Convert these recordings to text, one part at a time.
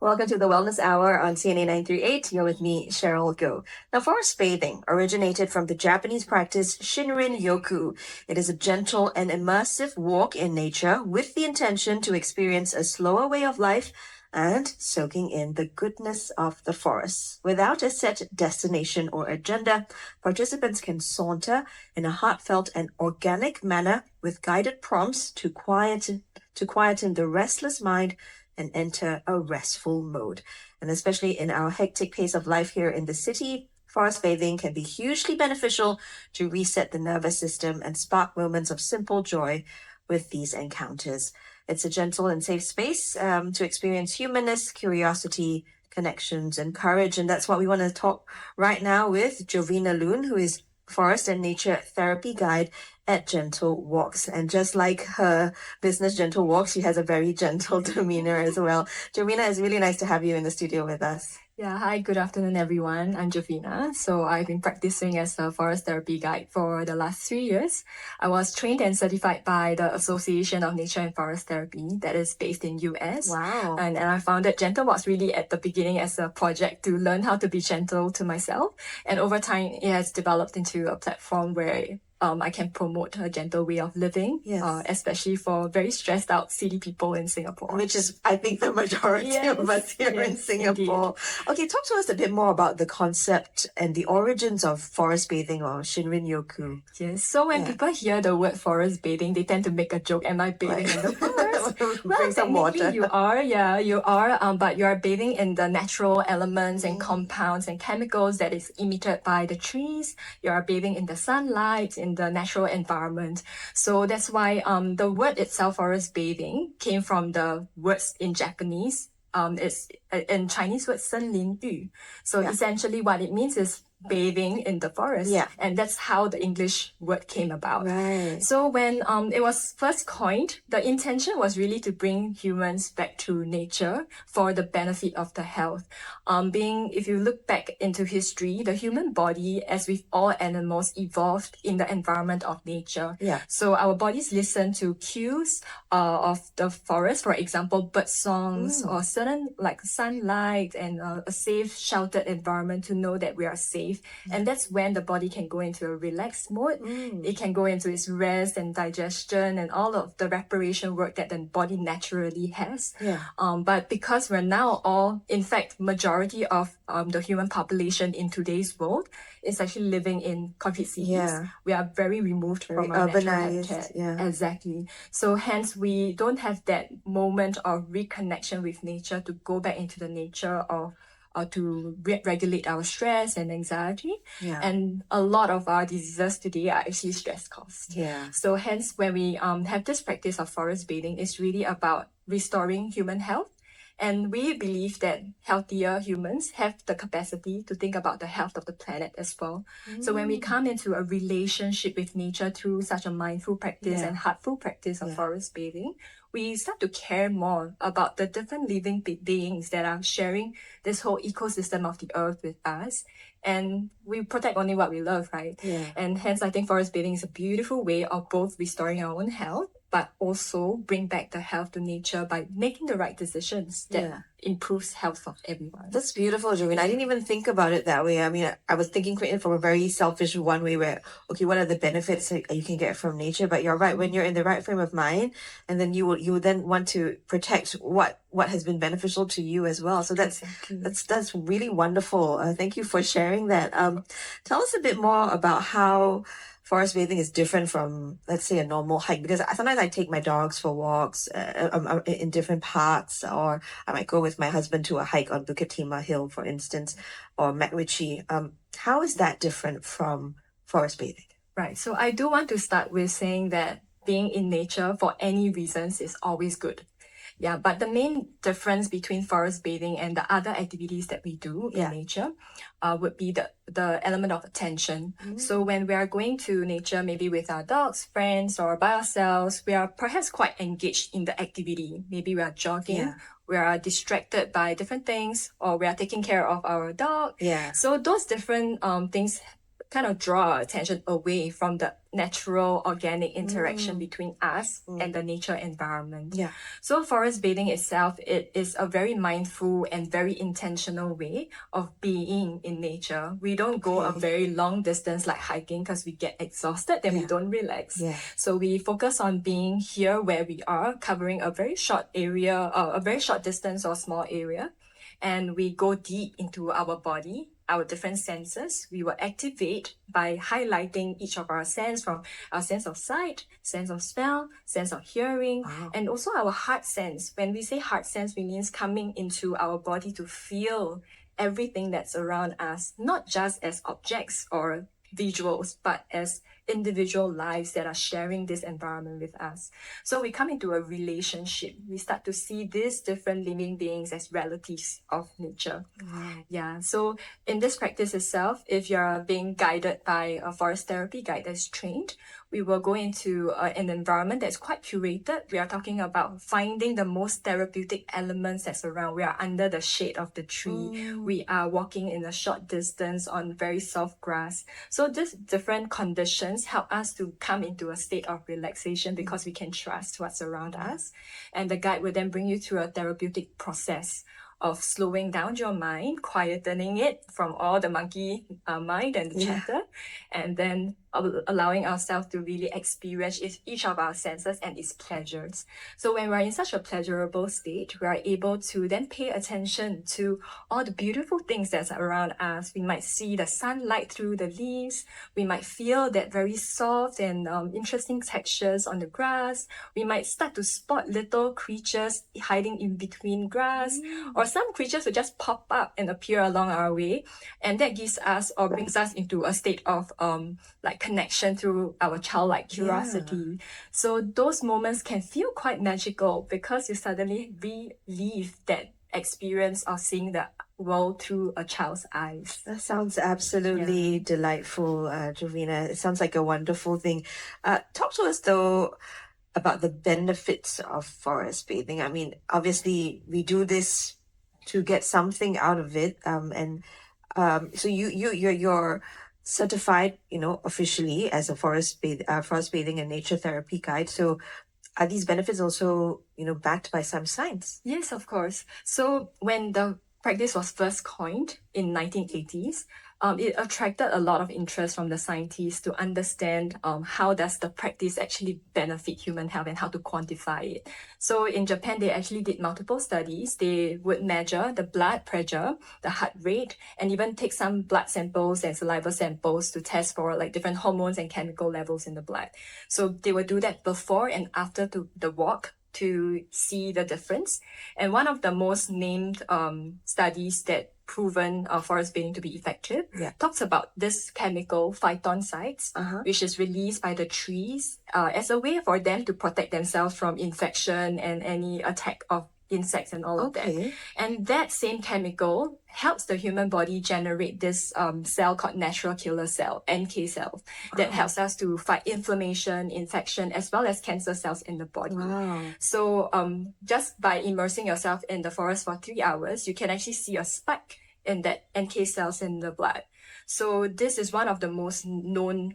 Welcome to the Wellness Hour on CNA938. You're with me, Cheryl Go. Now, forest bathing originated from the Japanese practice Shinrin-Yoku. It is a gentle and immersive walk in nature with the intention to experience a slower way of life and soaking in the goodness of the forest. Without a set destination or agenda, participants can saunter in a heartfelt and organic manner with guided prompts to quieten the restless mind and enter a restful mode. And especially in our hectic pace of life here in the city, forest bathing can be hugely beneficial to reset the nervous system and spark moments of simple joy with these encounters. It's a gentle and safe space to experience humanness, curiosity, connections, and courage. And that's what we want to talk right now with Jovena Loon, who is forest and nature therapy guide at Gentle Walks. And just like her business Gentle Walks, she has a very gentle demeanor as well. Jovena, it's really nice to have you in the studio with us. Yeah, hi, good afternoon, everyone. I'm Jovena. So I've been practicing as a forest therapy guide for the last 3 years. I was trained and certified by the Association of Nature and Forest Therapy that is based in US. Wow. And I founded Gentle Walks really at the beginning as a project to learn how to be gentle to myself. And over time, it has developed into a platform where I can promote a gentle way of living, especially for very stressed out city people in Singapore. Which is, I think, the majority of us here in Singapore. Indeed. Okay, talk to us a bit more about the concept and the origins of forest bathing or Shinrin-Yoku. Yes, so when people hear the word forest bathing, they tend to make a joke, am I bathing in the forest? Well, some water. You are, but you are bathing in the natural elements and compounds and chemicals that is emitted by the trees. You are bathing in the sunlight, in the natural environment. So that's why the word itself, forest bathing, came from the words in Japanese. It's in Chinese word 森林浴. So essentially what it means is bathing in the forest. Yeah. And that's how the English word came about. Right. So when it was first coined, the intention was really to bring humans back to nature for the benefit of the health. If you look back into history, the human body, as with all animals, evolved in the environment of nature. Yeah. So our bodies listen to cues of the forest, for example, bird songs or certain like sunlight and a safe, sheltered environment to know that we are safe. And that's when the body can go into a relaxed mode. It can go into its rest and digestion and all of the reparation work that the body naturally has. Yeah. But because we're now all, in fact, majority of the human population in today's world is actually living in concrete cities. Yeah. We are very removed from our natural habitat. Yeah. Exactly. So hence we don't have that moment of reconnection with nature to go back into the nature or to regulate our stress and anxiety. Yeah. And a lot of our diseases today are actually stress caused. Yeah. So hence when we have this practice of forest bathing, it's really about restoring human health. And we believe that healthier humans have the capacity to think about the health of the planet as well. So when we come into a relationship with nature through such a mindful practice and heartful practice of forest bathing, we start to care more about the different living beings that are sharing this whole ecosystem of the earth with us. And we protect only what we love, right? Yeah. And hence, I think forest bathing is a beautiful way of both restoring our own health, but also bring back the health to nature by making the right decisions that improves health of everyone. That's beautiful, Jovena. I didn't even think about it that way. I mean, I was thinking from a very selfish one way where, okay, what are the benefits that you can get from nature? But you're right, when you're in the right frame of mind, and then you will then want to protect what has been beneficial to you as well. So that's really wonderful. Thank you for sharing that. Tell us a bit more about how forest bathing is different from, let's say, a normal hike, because sometimes I take my dogs for walks in different parks, or I might go with my husband to a hike on Bukit Timah Hill, for instance, or MacRitchie. How is that different from forest bathing? Right. So I do want to start with saying that being in nature for any reasons is always good. Yeah, but the main difference between forest bathing and the other activities that we do in nature would be the element of attention. So when we are going to nature, maybe with our dogs, friends, or by ourselves, we are perhaps quite engaged in the activity. Maybe we are jogging, we are distracted by different things, or we are taking care of our dog. Yeah. So those different things kind of draw our attention away from the natural organic interaction between us and the nature environment. Yeah. So forest bathing itself, it is a very mindful and very intentional way of being in nature. We don't go a very long distance like hiking because we get exhausted and we don't relax. Yeah. So we focus on being here where we are, covering a very short area, a very short distance or small area. And we go deep into our body, our different senses. We will activate by highlighting each of our senses, from our sense of sight, sense of smell, sense of hearing, and also our heart sense. When we say heart sense, we means coming into our body to feel everything that's around us, not just as objects or visuals, but as individual lives that are sharing this environment with us. So we come into a relationship. We start to see these different living beings as relatives of nature. Yeah. So in this practice itself, if you're being guided by a forest therapy guide that's trained, we will go into an environment that's quite curated. We are talking about finding the most therapeutic elements that's around. We are under the shade of the tree. We are walking in a short distance on very soft grass. So these different conditions help us to come into a state of relaxation because we can trust what's around us. And the guide will then bring you through a therapeutic process of slowing down your mind, quietening it from all the monkey mind and the chatter, and then allowing ourselves to really experience each of our senses and its pleasures. So when we're in such a pleasurable state, we are able to then pay attention to all the beautiful things that's around us. We might see the sunlight through the leaves. We might feel that very soft and interesting textures on the grass. We might start to spot little creatures hiding in between grass, or some creatures will just pop up and appear along our way. And that gives us or brings us into a state of like connection through our childlike curiosity. So those moments can feel quite magical because you suddenly relive that experience of seeing the world through a child's eyes. That sounds absolutely delightful, Jovena. It sounds like a wonderful thing. Talk to us though about the benefits of forest bathing. I mean, obviously we do this to get something out of it. So you're certified, officially as a forest bathing and nature therapy guide. So are these benefits also, backed by some science? Yes, of course. So when the practice was first coined in 1980s, it attracted a lot of interest from the scientists to understand how does the practice actually benefit human health and how to quantify it. So in Japan, they actually did multiple studies. They would measure the blood pressure, the heart rate, and even take some blood samples and saliva samples to test for like different hormones and chemical levels in the blood. So they would do that before and after the walk to see the difference. And one of the most named studies that proven forest bathing to be effective talks about this chemical phytoncides, which is released by the trees as a way for them to protect themselves from infection and any attack of insects and all of that. And that same chemical helps the human body generate this cell called natural killer cell, NK cells, that helps us to fight inflammation, infection, as well as cancer cells in the body. So just by immersing yourself in the forest for 3 hours, you can actually see a spike in that NK cells in the blood. So this is one of the most known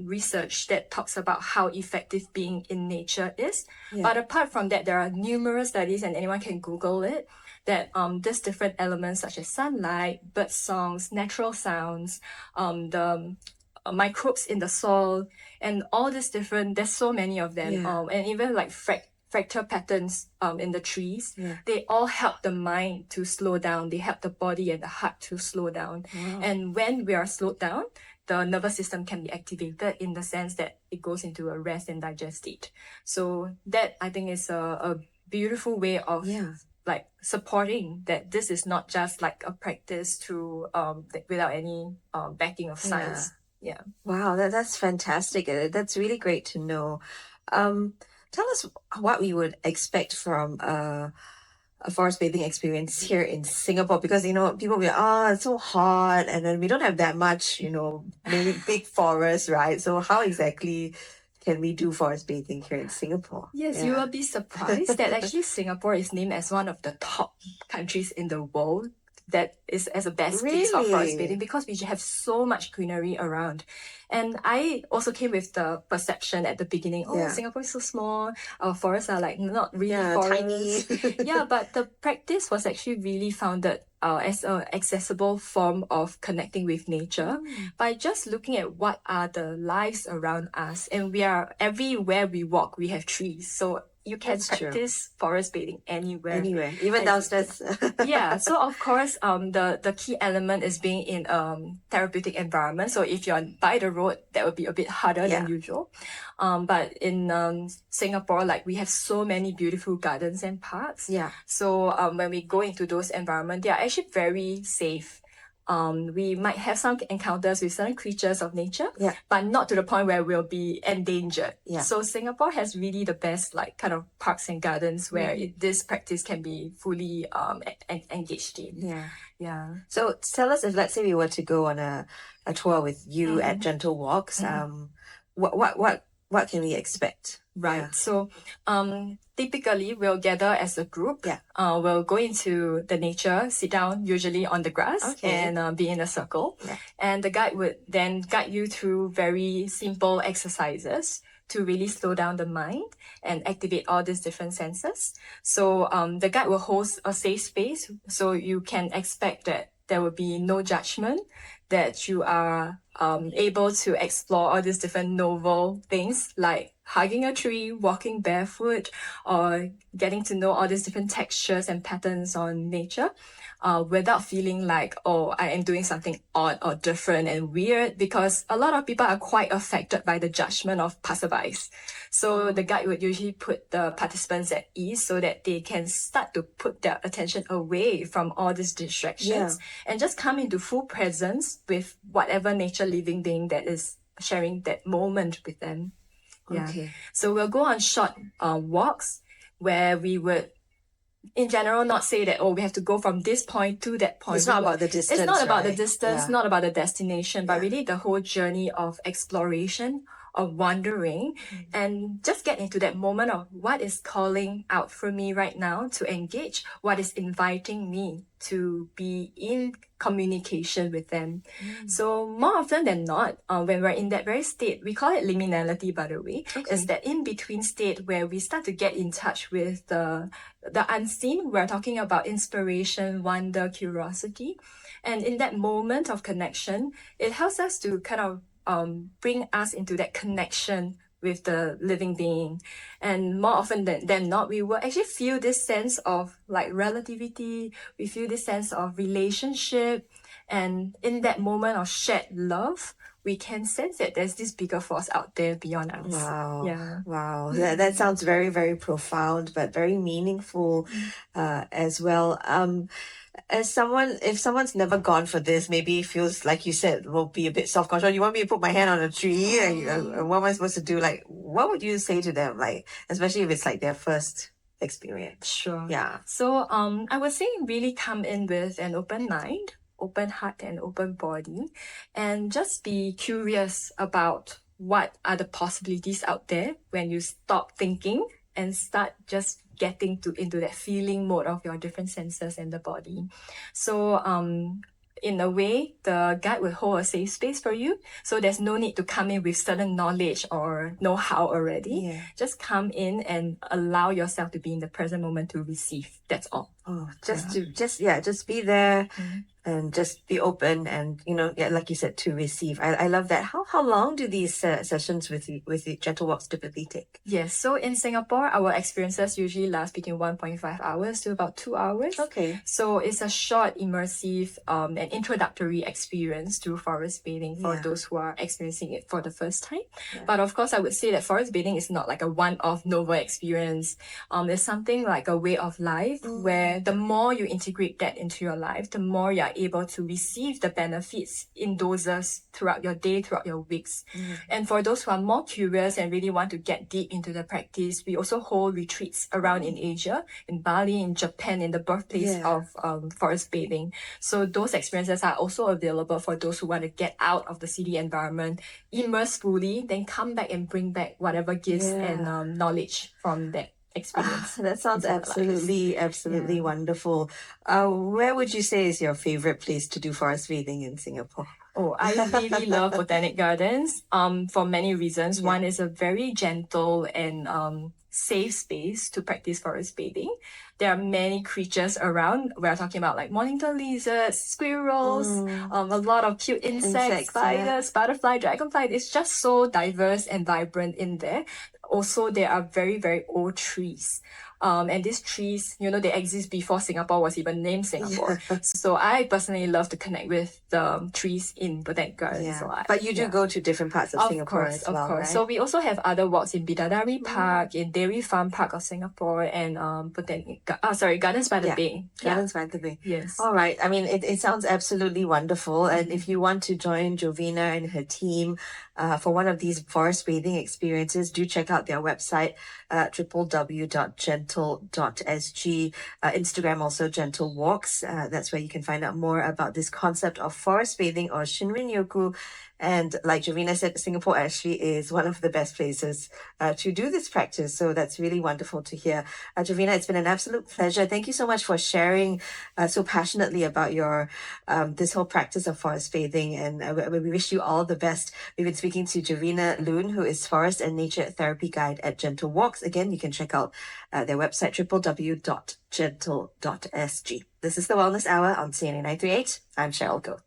research that talks about how effective being in nature is. But apart from that, there are numerous studies, and anyone can Google it, that these different elements such as sunlight, bird songs, natural sounds, the microbes in the soil, and all these different, there's so many of them, and even like fractal patterns in the trees, they all help the mind to slow down. They help the body and the heart to slow down. And when we are slowed down, the nervous system can be activated in the sense that it goes into a rest and digest state. So that I think is a beautiful way of like supporting that this is not just like a practice to without any backing of science. Wow, that's fantastic. That's really great to know. Tell us what we would expect from a forest bathing experience here in Singapore, because people will be it's so hot, and then we don't have that much maybe big forest, right? So how exactly can we do forest bathing here in Singapore? Yes, you will be surprised that actually Singapore is named as one of the top countries in the world that is as a best place of forest Really? bathing because we have so much greenery around. And I also came with the perception at the beginning, oh, Yeah. Singapore is so small, our forests are like not really Yeah, forests. tiny. Yeah, but the practice was actually really founded as an accessible form of connecting with nature by just looking at what are the lives around us. And we are, everywhere we walk, we have trees. So you can That's true. practice forest bathing anywhere. Anyway, even downstairs. Yeah, so of course, the key element is being in therapeutic environment. So if you're by the road, that would be a bit harder Yeah. than usual. But in Singapore, like we have so many beautiful gardens and parks. Yeah. So when we go into those environments, they are actually very safe. We might have some encounters with certain creatures of nature, Yeah. but not to the point where we'll be endangered. Yeah. So Singapore has really the best like kind of parks and gardens where this practice can be fully engaged in. Yeah. Yeah. So tell us, if let's say we were to go on a tour with you at Gentle Walks, what can we expect? Right. Yeah. So typically we'll gather as a group. Yeah. We'll go into the nature, sit down usually on the grass Okay. and be in a circle. Yeah. And the guide would then guide you through very simple exercises to really slow down the mind and activate all these different senses. So the guide will host a safe space, so you can expect that there will be no judgment, that you are able to explore all these different novel things like hugging a tree, walking barefoot, or getting to know all these different textures and patterns on nature, without feeling like, oh, I am doing something odd or different and weird, because a lot of people are quite affected by the judgment of passerbys. So the guide would usually put the participants at ease so that they can start to put their attention away from all these distractions and just come into full presence with whatever nature living being that is sharing that moment with them. Yeah. Okay. So we'll go on short walks where we would, in general, not say that, oh, we have to go from this point to that point. It's not about the distance. It's not about the right? distance, Yeah. not about the destination, but Yeah. really the whole journey of exploration, of wandering, and just get into that moment of what is calling out for me right now to engage, what is inviting me to be in communication with them. So more often than not, when we're in that very state, we call it liminality, by the way, is that in-between state where we start to get in touch with the unseen. We're talking about inspiration, wonder, curiosity. And in that moment of connection, it helps us to kind of bring us into that connection with the living being. And more often than not, we will actually feel this sense of like relativity. We feel this sense of relationship. And in that moment of shared love, we can sense that there's this bigger force out there beyond us. Wow. Yeah. Wow. That sounds very, very profound, but very meaningful as well. As someone, if someone's never gone for this, maybe feels like you said, will be a bit self-conscious. You want me to put my hand on a tree, and what am I supposed to do? Like, what would you say to them? Like, especially if it's like their first experience. Sure. Yeah. So I would say really come in with an open mind, open heart and open body, and just be curious about what are the possibilities out there when you stop thinking and start just getting into that feeling mode of your different senses in the body. So in a way, the guide will hold a safe space for you. So there's no need to come in with certain knowledge or know-how already. Yeah. Just come in and allow yourself to be in the present moment to receive. That's all. Oh, just be there and just be open and, like you said, to receive. I love that. How long do these sessions with the Gentle Walks typically take? Yes. So in Singapore, our experiences usually last between 1.5 hours to about 2 hours. Okay. So it's a short, immersive, and introductory experience to forest bathing for those who are experiencing it for the first time. Yeah. But of course, I would say that forest bathing is not like a one-off novel experience. It's something like a way of life where the more you integrate that into your life, the more you are able to receive the benefits in doses throughout your day, throughout your weeks. And for those who are more curious and really want to get deep into the practice, we also hold retreats around in Asia, in Bali, in Japan, in the birthplace of forest bathing. So those experiences are also available for those who want to get out of the city environment, immerse fully, then come back and bring back whatever gifts and knowledge from that experience. That sounds into our lives. absolutely Yeah. wonderful. Where would you say is your favorite place to do forest bathing in Singapore? Oh, I really love botanic gardens. For many reasons. Yeah. One is a very gentle and safe space to practice forest bathing. There are many creatures around. We're talking about like monitor lizards, squirrels, a lot of cute insects, spiders, butterfly, dragonfly. It's just so diverse and vibrant in there. Also, there are very, very old trees. And these trees, they exist before Singapore was even named Singapore. So I personally love to connect with the trees in botanic gardens. Yeah. So But you do go to different parts of Singapore as well, of course. right? So we also have other walks in Bidadari Park, in Dairy Farm Park of Singapore, and Gardens by the Bay. Gardens by the Bay. Yes. All right. I mean, it sounds absolutely wonderful. And if you want to join Jovena and her team for one of these forest bathing experiences, do check out their website, www.gentle.sg. Instagram also, Gentle Walks. That's where you can find out more about this concept of forest bathing or Shinrin-Yoku. And like Jovena said, Singapore actually is one of the best places to do this practice. So that's really wonderful to hear. Jovena, it's been an absolute pleasure. Thank you so much for sharing so passionately about your this whole practice of forest bathing. And we wish you all the best. We've been speaking to Jovena Loon, who is Forest and Nature Therapy Guide at Gentle Walks. Again, you can check out their website, www.gentle.sg. This is the Wellness Hour on CNA938. I'm Cheryl Go.